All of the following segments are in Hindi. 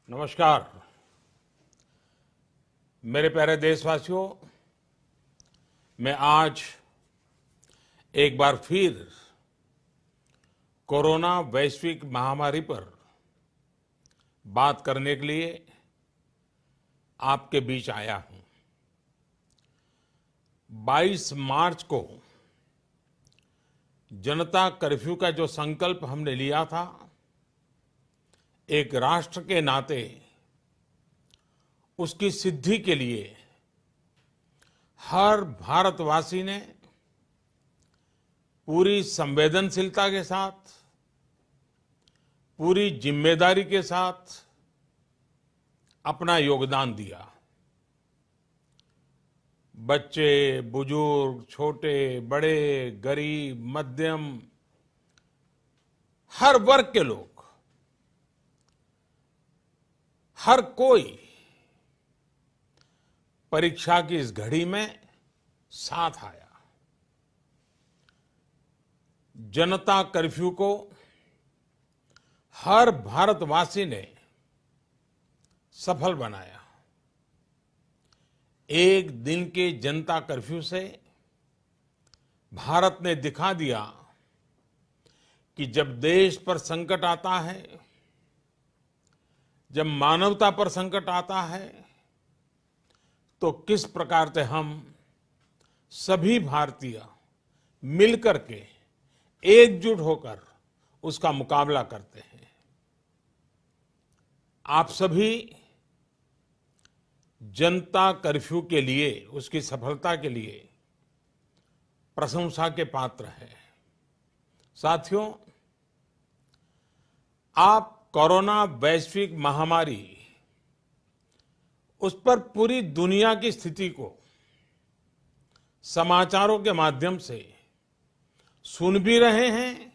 नमस्कार। मेरे प्यारे देशवासियों, मैं आज एक बार फिर कोरोना वैश्विक महामारी पर बात करने के लिए आपके बीच आया हूं। 22 मार्च को जनता कर्फ्यू का जो संकल्प हमने लिया था, एक राष्ट्र के नाते उसकी सिद्धि के लिए हर भारतवासी ने पूरी संवेदनशीलता के साथ, पूरी जिम्मेदारी के साथ अपना योगदान दिया। बच्चे, बुजुर्ग, छोटे, बड़े, गरीब, मध्यम, हर वर्ग के लोग, हर कोई परीक्षा की इस घड़ी में साथ आया। जनता कर्फ्यू को हर भारतवासी ने सफल बनाया। एक दिन के जनता कर्फ्यू से भारत ने दिखा दिया कि जब देश पर संकट आता है, जब मानवता पर संकट आता है, तो किस प्रकार से हम सभी भारतीय मिलकर के एकजुट होकर उसका मुकाबला करते हैं। आप सभी जनता कर्फ्यू के लिए, उसकी सफलता के लिए प्रशंसा के पात्र हैं। साथियों, आप कोरोना वैश्विक महामारी, उस पर पूरी दुनिया की स्थिति को समाचारों के माध्यम से सुन भी रहे हैं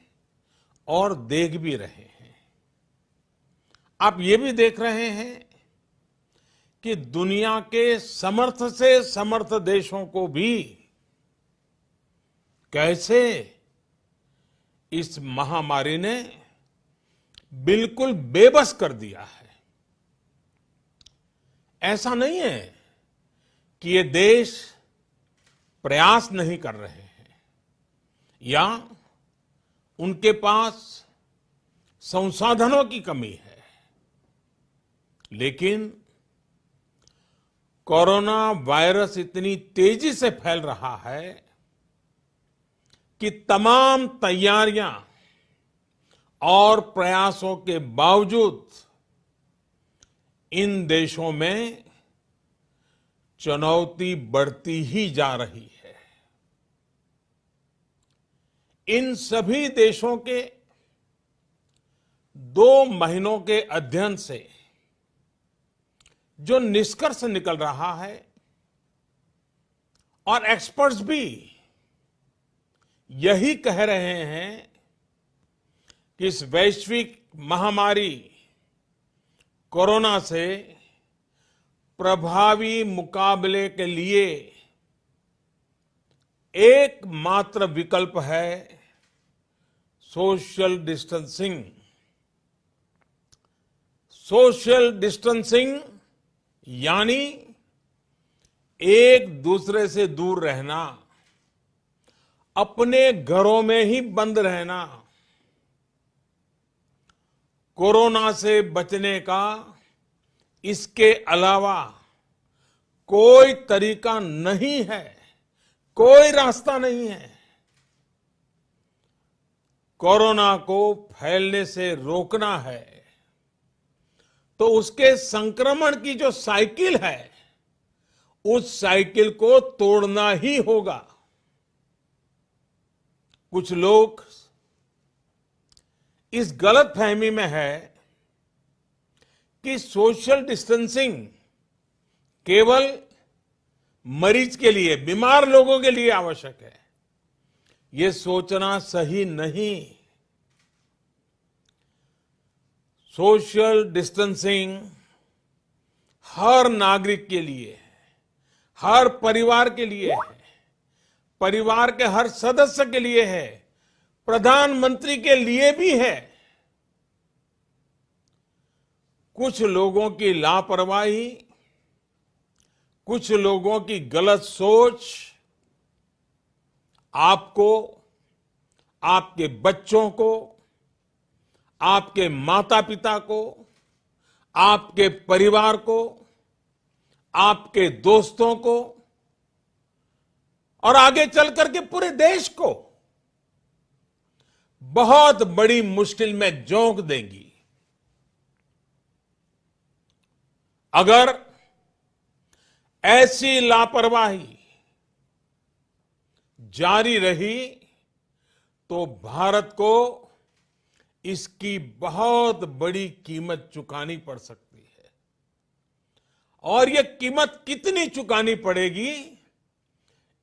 और देख भी रहे हैं। आप ये भी देख रहे हैं कि दुनिया के समर्थ से समर्थ देशों को भी कैसे इस महामारी ने बिल्कुल बेबस कर दिया है। ऐसा नहीं है कि ये देश प्रयास नहीं कर रहे हैं या उनके पास संसाधनों की कमी है, लेकिन कोरोना वायरस इतनी तेजी से फैल रहा है कि तमाम तैयारियां और प्रयासों के बावजूद इन देशों में चुनौती बढ़ती ही जा रही है। इन सभी देशों के 2 महीनों के अध्ययन से जो निष्कर्ष निकल रहा है, और एक्सपर्ट्स भी यही कह रहे हैं कि इस वैश्विक महामारी कोरोना से प्रभावी मुकाबले के लिए एकमात्र विकल्प है सोशल डिस्टेंसिंग। सोशल डिस्टेंसिंग यानी एक दूसरे से दूर रहना, अपने घरों में ही बंद रहना। कोरोना से बचने का इसके अलावा कोई तरीका नहीं है, कोई रास्ता नहीं है। कोरोना को फैलने से रोकना है तो उसके संक्रमण की जो साइकिल है, उस साइकिल को तोड़ना ही होगा। कुछ लोग इस गलतफहमी में है कि सोशल डिस्टेंसिंग केवल मरीज के लिए, बीमार लोगों के लिए आवश्यक है। ये सोचना सही नहीं। सोशल डिस्टेंसिंग हर नागरिक के लिए है, हर परिवार के लिए है, परिवार के हर सदस्य के लिए है, प्रधानमंत्री के लिए भी है। कुछ लोगों की लापरवाही, कुछ लोगों की गलत सोच आपको, आपके बच्चों को, आपके माता पिता को, आपके परिवार को, आपके दोस्तों को और आगे चल करके पूरे देश को बहुत बड़ी मुश्किल में झोंक देंगी। अगर ऐसी लापरवाही जारी रही तो भारत को इसकी बहुत बड़ी कीमत चुकानी पड़ सकती है। और यह कीमत कितनी चुकानी पड़ेगी,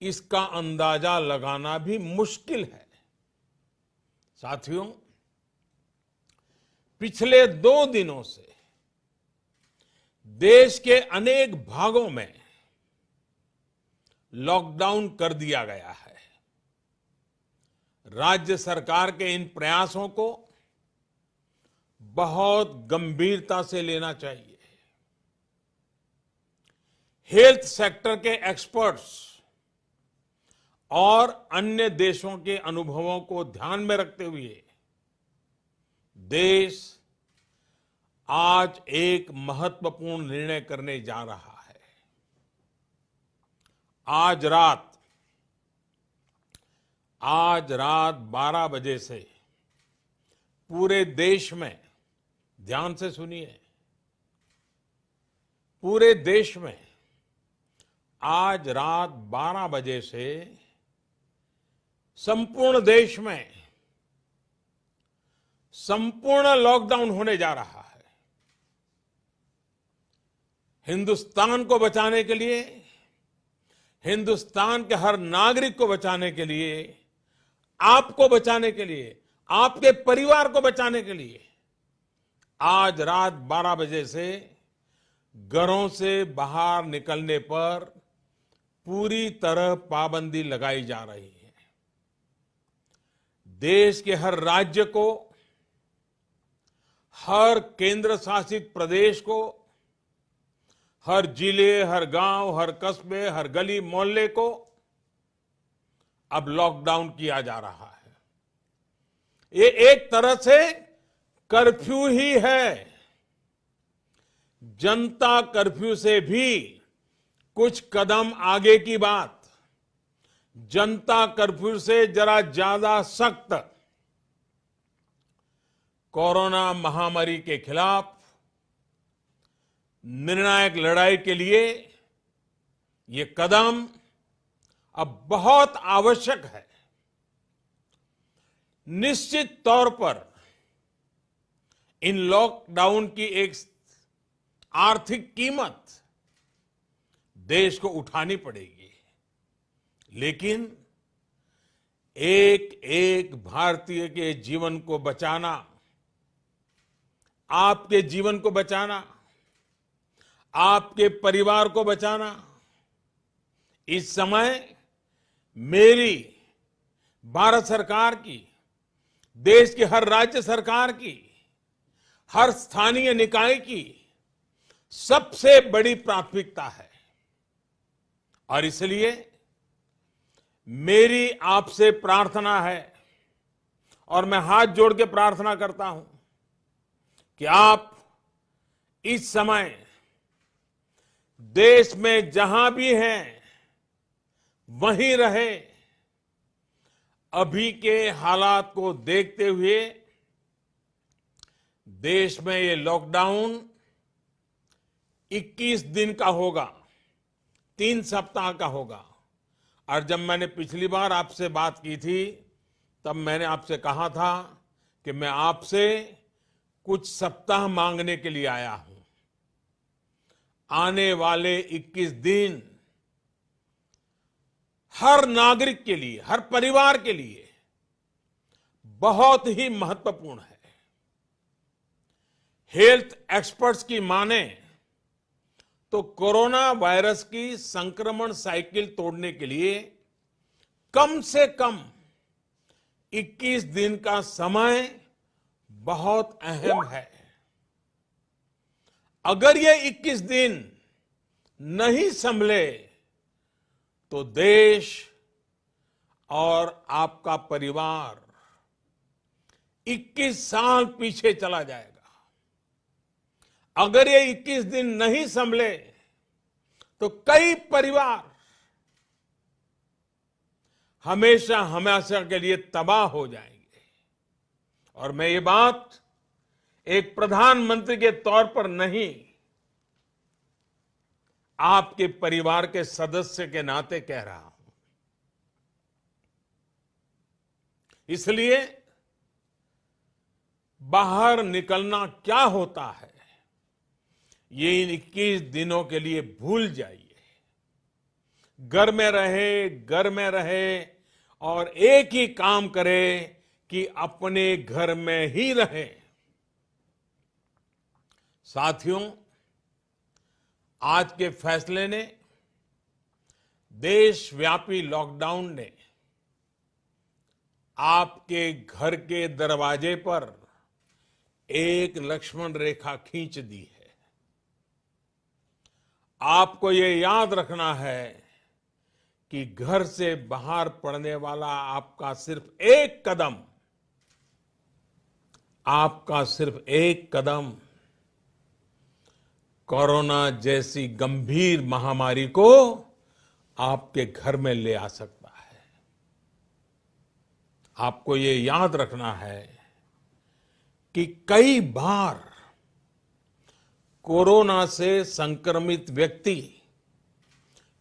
इसका अंदाजा लगाना भी मुश्किल है। साथियों, पिछले 2 दिनों से देश के अनेक भागों में लॉकडाउन कर दिया गया है। राज्य सरकार के इन प्रयासों को बहुत गंभीरता से लेना चाहिए। हेल्थ सेक्टर के एक्सपर्ट्स और अन्य देशों के अनुभवों को ध्यान में रखते हुए देश आज एक महत्वपूर्ण निर्णय करने जा रहा है। आज रात 12 बजे से पूरे देश में, ध्यान से सुनिए, पूरे देश में आज रात 12 बजे से संपूर्ण देश में संपूर्ण लॉकडाउन होने जा रहा है। हिंदुस्तान को बचाने के लिए, हिंदुस्तान के हर नागरिक को बचाने के लिए, आपको बचाने के लिए, आपके परिवार को बचाने के लिए आज रात 12 बजे से घरों से बाहर निकलने पर पूरी तरह पाबंदी लगाई जा रही है। देश के हर राज्य को, हर केंद्र शासित प्रदेश को, हर जिले, हर गांव, हर कस्बे, हर गली मोहल्ले को अब लॉकडाउन किया जा रहा है। ये एक तरह से कर्फ्यू ही है। जनता कर्फ्यू से भी कुछ कदम आगे की बात। जनता कर्फ्यू से जरा ज्यादा सख्त। कोरोना महामारी के खिलाफ निर्णायक लड़ाई के लिए ये कदम अब बहुत आवश्यक है। निश्चित तौर पर इन लॉकडाउन की एक आर्थिक कीमत देश को उठानी पड़ेगी, लेकिन एक एक भारतीय के जीवन को बचाना, आपके जीवन को बचाना, आपके परिवार को बचाना, इस समय मेरी, भारत सरकार की, देश की हर राज्य सरकार की, हर स्थानीय निकाय की सबसे बड़ी प्राथमिकता है। और इसलिए मेरी आपसे प्रार्थना है और मैं हाथ जोड़ के प्रार्थना करता हूं कि आप इस समय देश में जहां भी हैं वहीं रहे। अभी के हालात को देखते हुए देश में ये लॉकडाउन 21 दिन का होगा, 3 सप्ताह का होगा। और जब मैंने पिछली बार आपसे बात की थी तब मैंने आपसे कहा था कि मैं आपसे कुछ सप्ताह मांगने के लिए आया हूं। आने वाले 21 दिन हर नागरिक के लिए, हर परिवार के लिए बहुत ही महत्वपूर्ण है। हेल्थ एक्सपर्ट्स की माने तो कोरोना वायरस की संक्रमण साइकिल तोड़ने के लिए कम से कम 21 दिन का समय बहुत अहम है। अगर ये 21 दिन नहीं संभले तो देश और आपका परिवार 21 साल पीछे चला जाएगा। अगर ये 21 दिन नहीं संभले तो कई परिवार हमेशा हमेशा के लिए तबाह हो जाएंगे। और मैं ये बात एक प्रधानमंत्री के तौर पर नहीं, आपके परिवार के सदस्य के नाते कह रहा हूं। इसलिए बाहर निकलना क्या होता है, ये इन 21 दिनों के लिए भूल जाइए। घर में रहे और एक ही काम करे कि अपने घर में ही रहे। साथियों, आज के फैसले ने, देशव्यापी लॉकडाउन ने आपके घर के दरवाजे पर एक लक्ष्मण रेखा खींच दी है। आपको ये याद रखना है कि घर से बाहर पड़ने वाला आपका सिर्फ एक कदम कोरोना जैसी गंभीर महामारी को आपके घर में ले आ सकता है। आपको ये याद रखना है कि कई बार कोरोना से संक्रमित व्यक्ति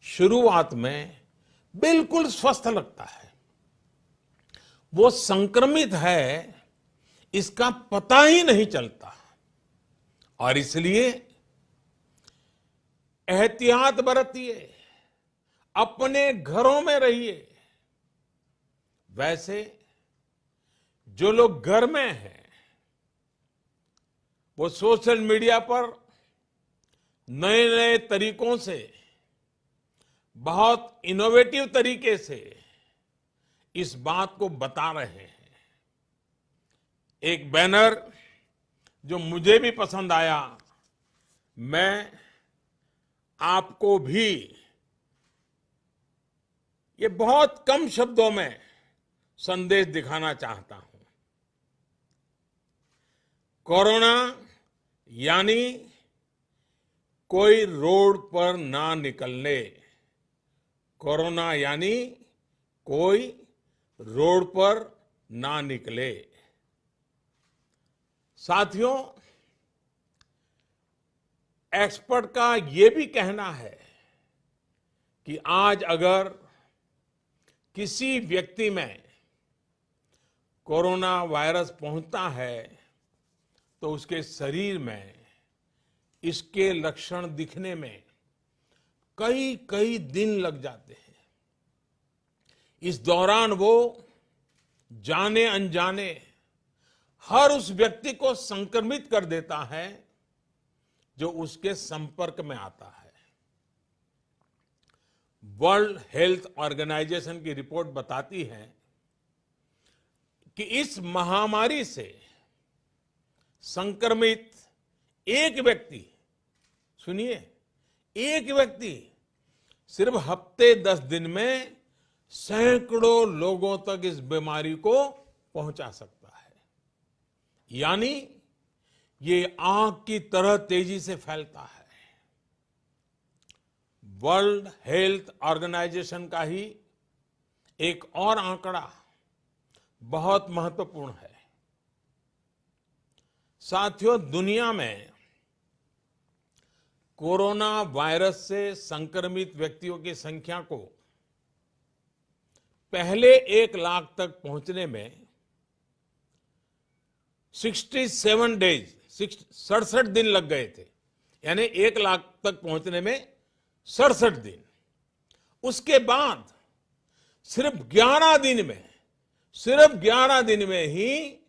शुरुआत में बिल्कुल स्वस्थ लगता है, वो संक्रमित है इसका पता ही नहीं चलता। और इसलिए एहतियात बरतिए, अपने घरों में रहिए। वैसे जो लोग घर में हैं, वो सोशल मीडिया पर नए नए तरीकों से, बहुत इनोवेटिव तरीके से इस बात को बता रहे हैं। एक बैनर जो मुझे भी पसंद आया, मैं आपको भी ये बहुत कम शब्दों में संदेश दिखाना चाहता हूं। कोरोना यानी कोई रोड पर ना निकलने। कोरोना यानी कोई रोड पर ना निकले। साथियों, एक्सपर्ट का ये भी कहना है कि आज अगर किसी व्यक्ति में कोरोना वायरस पहुंचता है तो उसके शरीर में इसके लक्षण दिखने में कई दिन लग जाते हैं। इस दौरान वो जाने अनजाने हर उस व्यक्ति को संक्रमित कर देता है जो उसके संपर्क में आता है। वर्ल्ड हेल्थ ऑर्गेनाइजेशन की रिपोर्ट बताती है कि इस महामारी से संक्रमित एक व्यक्ति, सुनिए, एक व्यक्ति सिर्फ हफ्ते 10 दिन में सैकड़ों लोगों तक इस बीमारी को पहुंचा सकता है। यानी ये आग की तरह तेजी से फैलता है। वर्ल्ड हेल्थ ऑर्गेनाइजेशन का ही एक और आंकड़ा बहुत महत्वपूर्ण है। साथियों, दुनिया में कोरोना वायरस से संक्रमित व्यक्तियों की संख्या को पहले 1 लाख तक पहुंचने में 67 दिन लग गए थे। यानी 1 लाख तक पहुंचने में 67 दिन। उसके बाद सिर्फ 11 दिन में ही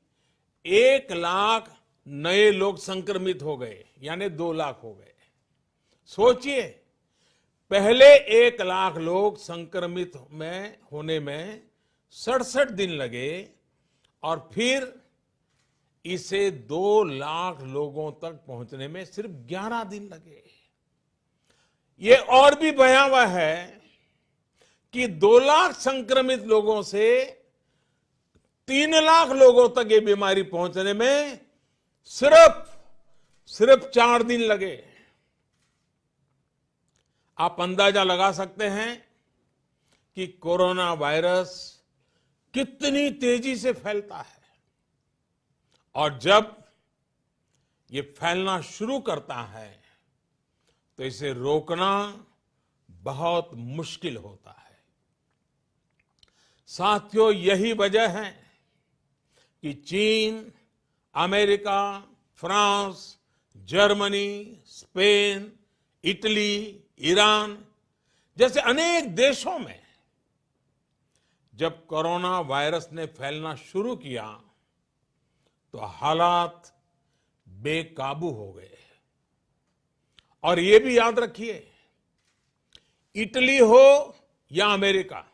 1 लाख नए लोग संक्रमित हो गए, यानी 2 लाख हो गए। सोचिए, पहले 1 लाख लोग संक्रमित होने में 67 दिन लगे और फिर इसे 2 लाख लोगों तक पहुंचने में सिर्फ 11 दिन लगे। ये और भी भयावह है कि 2 लाख संक्रमित लोगों से 3 लाख लोगों तक ये बीमारी पहुंचने में सिर्फ 4 दिन लगे। आप अंदाजा लगा सकते हैं कि कोरोना वायरस कितनी तेजी से फैलता है और जब ये फैलना शुरू करता है तो इसे रोकना बहुत मुश्किल होता है। साथियों, यही वजह है कि चीन, America, France, Germany, Spain, Italy, Iran जैसे अनेक देशों में जब कोरोना वायरस ने फैलना शुरू किया तो हालात बेकाबू हो गए। और ये भी याद रखिए, इटली हो या अमेरिका,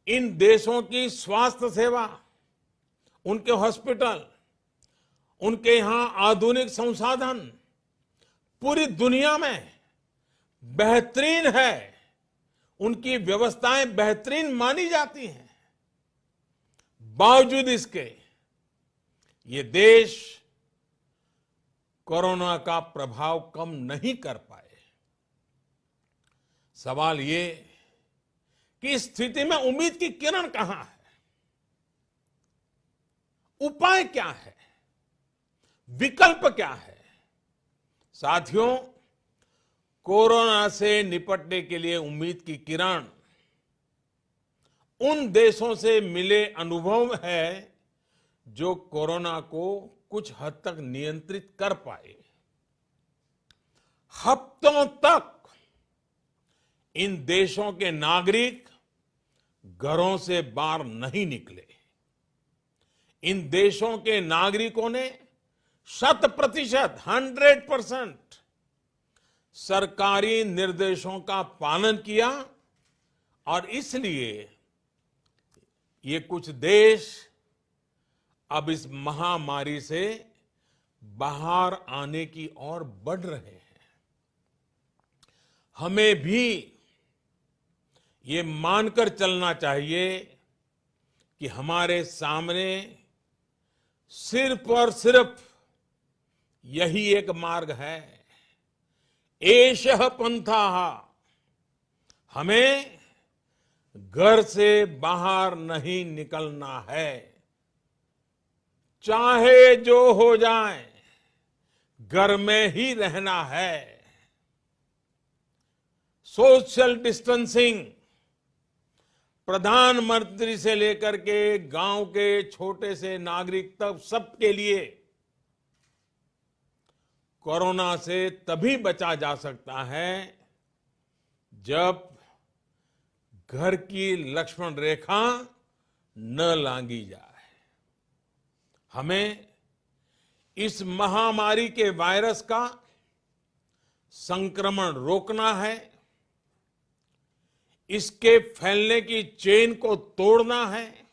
इन देशों की स्वास्थ्य सेवा, उनके हॉस्पिटल, उनके यहां आधुनिक संसाधन पूरी दुनिया में बेहतरीन है। उनकी व्यवस्थाएं बेहतरीन मानी जाती हैं। बावजूद इसके ये देश कोरोना का प्रभाव कम नहीं कर पाए। सवाल ये कि इस स्थिति में उम्मीद की किरण कहां है? उपाय क्या है? विकल्प क्या है? साथियों, कोरोना से निपटने के लिए उम्मीद की किरण उन देशों से मिले अनुभव है जो कोरोना को कुछ हद तक नियंत्रित कर पाए। हफ्तों तक इन देशों के नागरिक घरों से बाहर नहीं निकले। इन देशों के नागरिकों ने 100% सरकारी निर्देशों का पालन किया और इसलिए ये कुछ देश अब इस महामारी से बाहर आने की ओर बढ़ रहे हैं। हमें भी ये मानकर चलना चाहिए कि हमारे सामने सिर्फ और सिर्फ यही एक मार्ग है, एषः पंथः। हमें घर से बाहर नहीं निकलना है, चाहे जो हो जाए घर में ही रहना है। सोशल डिस्टेंसिंग प्रधानमंत्री से लेकर के गांव के छोटे से नागरिक तक सबके लिए कोरोना से तभी बचा जा सकता है जब घर की लक्ष्मण रेखा न लांघी जाए। हमें इस महामारी के वायरस का संक्रमण रोकना है, इसके फैलने की चेन को तोड़ना है।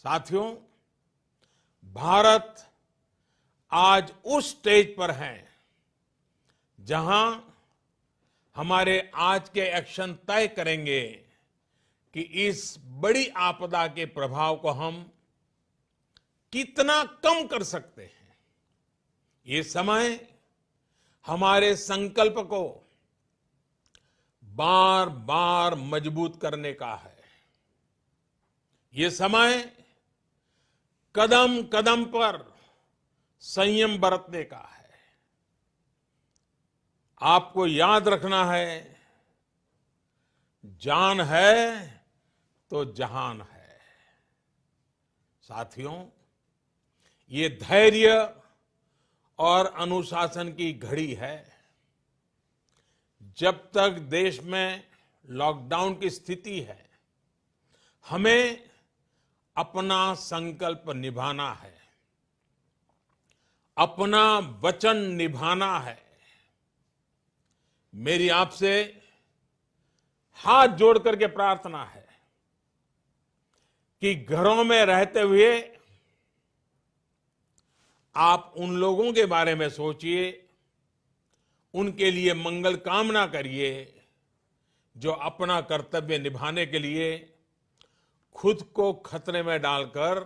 साथियों, भारत आज उस स्टेज पर है जहां हमारे आज के एक्शन तय करेंगे कि इस बड़ी आपदा के प्रभाव को हम कितना कम कर सकते हैं। ये समय हमारे संकल्प को बार बार मजबूत करने का है। ये समय कदम कदम पर संयम बरतने का है। आपको याद रखना है, जान है तो जहान है। साथियों, ये धैर्य और अनुशासन की घड़ी है। जब तक देश में लॉकडाउन की स्थिति है, हमें अपना संकल्प निभाना है, अपना वचन निभाना है। मेरी आपसे हाथ जोड़ करके प्रार्थना है कि घरों में रहते हुए आप उन लोगों के बारे में सोचिए, उनके लिए मंगल कामना करिए जो अपना कर्तव्य निभाने के लिए खुद को खतरे में डालकर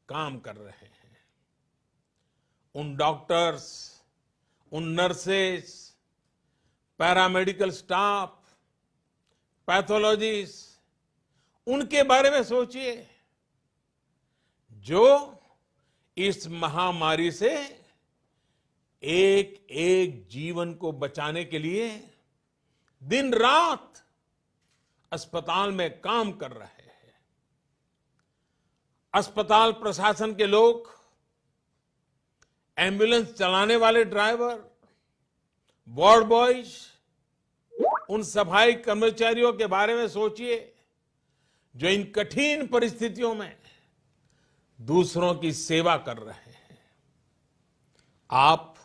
काम कर रहे हैं। उन डॉक्टर्स, उन नर्सेस, पैरामेडिकल स्टाफ, पैथोलॉजिस्ट, उनके बारे में सोचिए जो इस महामारी से एक एक जीवन को बचाने के लिए दिन रात अस्पताल में काम कर रहे हैं। अस्पताल प्रशासन के लोग, एम्बुलेंस चलाने वाले ड्राइवर, वार्ड बॉयज, उन सफाई कर्मचारियों के बारे में सोचिए जो इन कठिन परिस्थितियों में दूसरों की सेवा कर रहे हैं। आप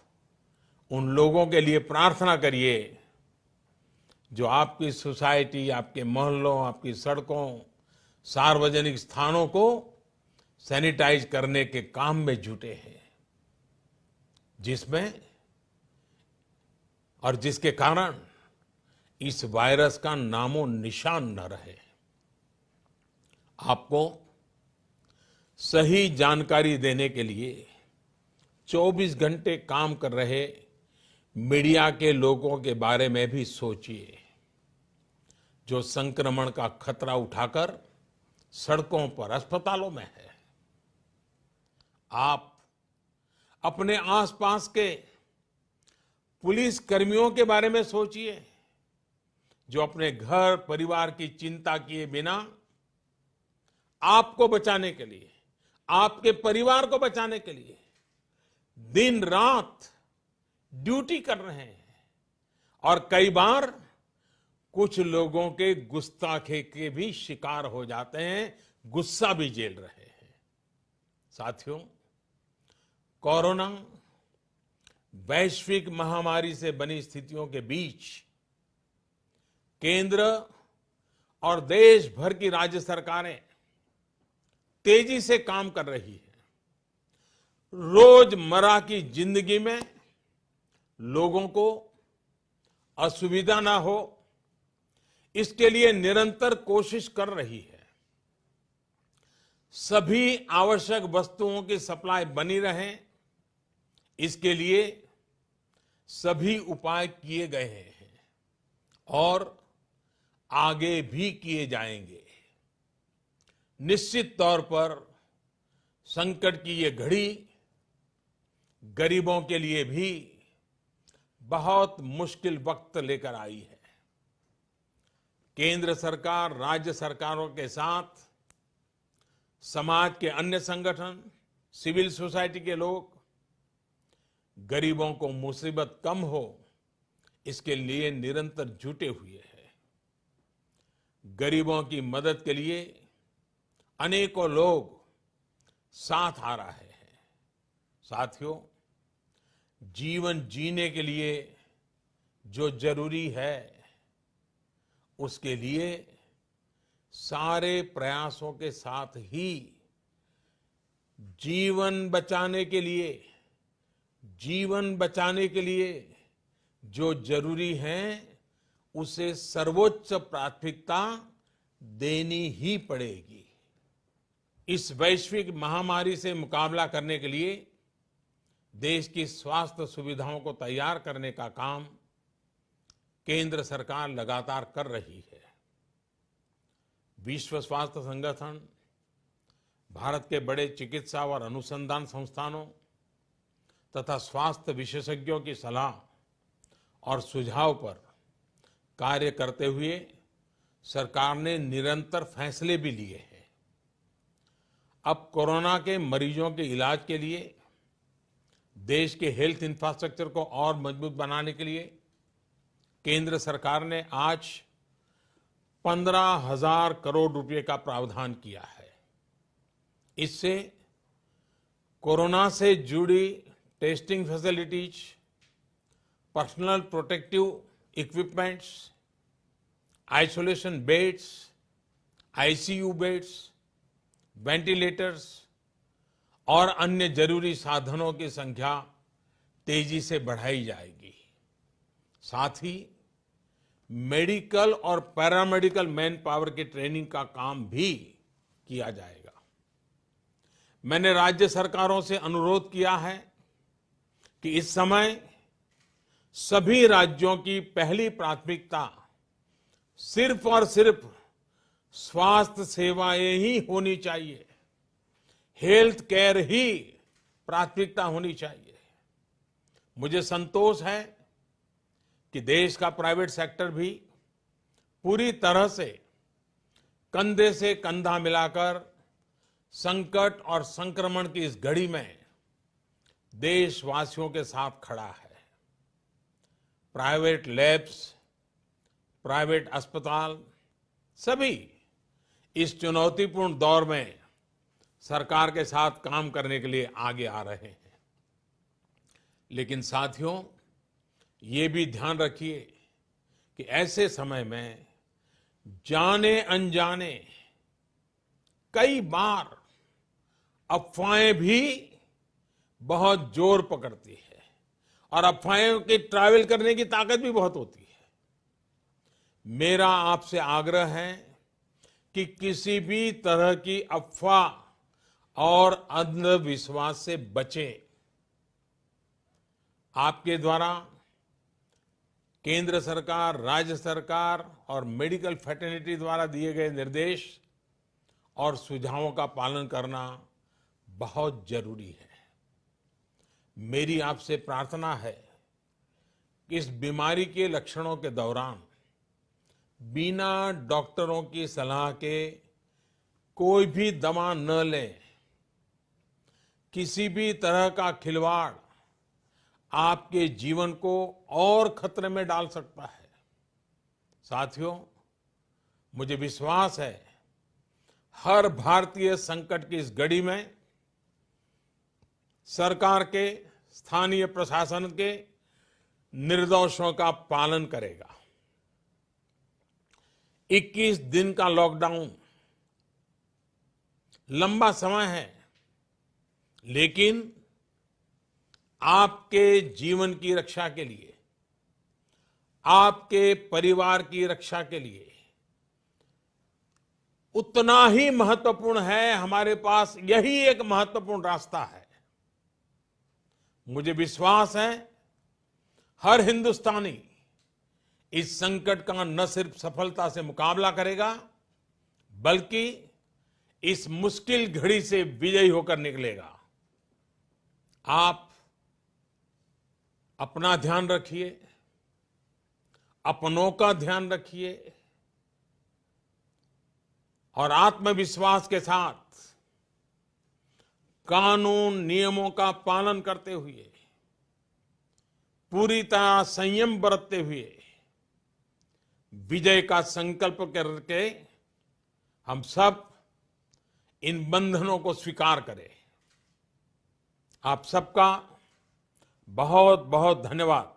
उन लोगों के लिए प्रार्थना करिए जो आपकी सोसाइटी, आपके मोहल्लों, आपकी सड़कों, सार्वजनिक स्थानों को सैनिटाइज करने के काम में जुटे हैं, जिसमें और जिसके कारण इस वायरस का नामो निशान न रहे। आपको सही जानकारी देने के लिए 24 घंटे काम कर रहे मीडिया के लोगों के बारे में भी सोचिए जो संक्रमण का खतरा उठाकर सड़कों पर, अस्पतालों में है। आप अपने आसपास के पुलिस कर्मियों के बारे में सोचिए जो अपने घर परिवार की चिंता किए बिना आपको बचाने के लिए, आपके परिवार को बचाने के लिए दिन रात ड्यूटी कर रहे हैं और कई बार कुछ लोगों के गुस्ताखी के भी शिकार हो जाते हैं, गुस्सा भी झेल रहे हैं। साथियों, कोरोना वैश्विक महामारी से बनी स्थितियों के बीच केंद्र और देश भर की राज्य सरकारें तेजी से काम कर रही है। रोजमर्रा की जिंदगी में लोगों को असुविधा ना हो, इसके लिए निरंतर कोशिश कर रही है। सभी आवश्यक वस्तुओं की सप्लाई बनी रहे, इसके लिए सभी उपाय किए गए हैं और आगे भी किए जाएंगे। निश्चित तौर पर संकट की ये घड़ी गरीबों के लिए भी बहुत मुश्किल वक्त लेकर आई है। केंद्र सरकार, राज्य सरकारों के साथ समाज के अन्य संगठन, सिविल सोसाइटी के लोग गरीबों को मुसीबत कम हो, इसके लिए निरंतर जुटे हुए हैं। गरीबों की मदद के लिए अनेकों लोग साथ आ रहे हैं। साथियों, जीवन जीने के लिए जो जरूरी है, उसके लिए सारे प्रयासों के साथ ही जीवन बचाने के लिए जो जरूरी है उसे सर्वोच्च प्राथमिकता देनी ही पड़ेगी। इस वैश्विक महामारी से मुकाबला करने के लिए देश की स्वास्थ्य सुविधाओं को तैयार करने का काम केंद्र सरकार लगातार कर रही है। विश्व स्वास्थ्य संगठन, भारत के बड़े चिकित्सा और अनुसंधान संस्थानों तथा स्वास्थ्य विशेषज्ञों की सलाह और सुझाव पर कार्य करते हुए सरकार ने निरंतर फैसले भी लिए हैं। अब कोरोना के मरीजों के इलाज के लिए देश के हेल्थ इंफ्रास्ट्रक्चर को और मजबूत बनाने के लिए केंद्र सरकार ने आज 15,000 करोड़ रुपए का प्रावधान किया है। इससे कोरोना से जुड़ी testing facilities, personal protective equipments, isolation beds, ICU beds, ventilators और अन्य जरूरी साधनों की संख्या तेजी से बढ़ाई जाएगी। साथ ही मेडिकल और पैरामेडिकल मैन पावर की ट्रेनिंग का काम भी किया जाएगा। मैंने राज्य सरकारों से अनुरोध किया है कि इस समय सभी राज्यों की पहली प्राथमिकता सिर्फ और सिर्फ स्वास्थ्य सेवाएं ही होनी चाहिए, हेल्थ केयर ही प्राथमिकता होनी चाहिए। मुझे संतोष है कि देश का प्राइवेट सेक्टर भी पूरी तरह कंधे से कंधा मिलाकर संकट और संक्रमण की इस घड़ी में देशवासियों के साथ खड़ा है। प्राइवेट लैब्स, प्राइवेट अस्पताल सभी इस चुनौतीपूर्ण दौर में सरकार के साथ काम करने के लिए आगे आ रहे हैं। लेकिन साथियों, ये भी ध्यान रखिए कि ऐसे समय में जाने अनजाने कई बार अफवाहें भी बहुत जोर पकड़ती है और अफवाहों की ट्रैवल करने की ताकत भी बहुत होती है। मेरा आपसे आग्रह है कि किसी भी तरह की अफवाह और अंधविश्वास से बचें। आपके द्वारा केंद्र सरकार, राज्य सरकार और मेडिकल फ्रेटर्निटी द्वारा दिए गए निर्देश और सुझावों का पालन करना बहुत जरूरी है। मेरी आपसे प्रार्थना है कि इस बीमारी के लक्षणों के दौरान बिना डॉक्टरों की सलाह के कोई भी दवा न लें। किसी भी तरह का खिलवाड़ आपके जीवन को और खतरे में डाल सकता है। साथियों, मुझे विश्वास है हर भारतीय संकट की इस घड़ी में सरकार के, स्थानीय प्रशासन के निर्देशों का पालन करेगा। 21 दिन का लॉकडाउन लंबा समय है, लेकिन आपके जीवन की रक्षा के लिए, आपके परिवार की रक्षा के लिए उतना ही महत्वपूर्ण है। हमारे पास यही एक महत्वपूर्ण रास्ता है। मुझे विश्वास है हर हिंदुस्तानी इस संकट का न सिर्फ सफलता से मुकाबला करेगा, बल्कि इस मुश्किल घड़ी से विजयी होकर निकलेगा। आप अपना ध्यान रखिए, अपनों का ध्यान रखिए और आत्मविश्वास के साथ कानून नियमों का पालन करते हुए, पूरी तरह संयम बरतते हुए विजय का संकल्प करके हम सब इन बंधनों को स्वीकार करें। आप सबका बहुत बहुत धन्यवाद।